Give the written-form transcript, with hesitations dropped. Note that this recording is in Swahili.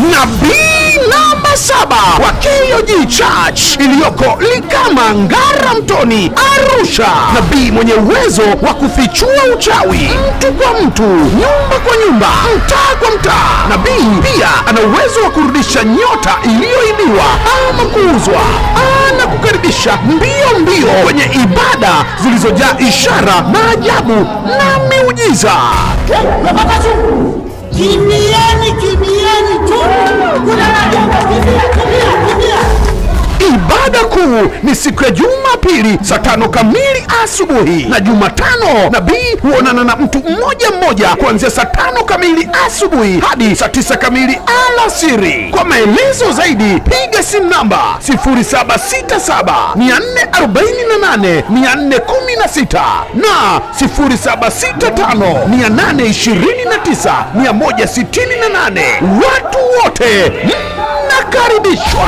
Nabii namba 7 wa KOG Church iliyoko Likama Ngara Mtoni Arusha. Nabii mwenye uwezo wa kufichua uchawi mtu kwa mtu, nyumba kwa nyumba, mtaa kwa mtaa. Nabii pia ana uwezo wa kurudisha nyota iliyoibiwa ama kuuzwa. Anakukaribisha mbio mbio kwenye ibada zilizojaa ishara, maajabu na miujiza. Kimbieni tu! Ibada kuu ni siku ya Jumapili saa 5 kamili asubuhi, na Jumatano nabii huonana na mtu mmoja kuanzia saa 5 kamili asubuhi hadi saa 9 kamili alasiri. Kwa maelezo zaidi piga simu namba 0767 448 416 na 0765 829 168. Watu wote mnakaribishwa.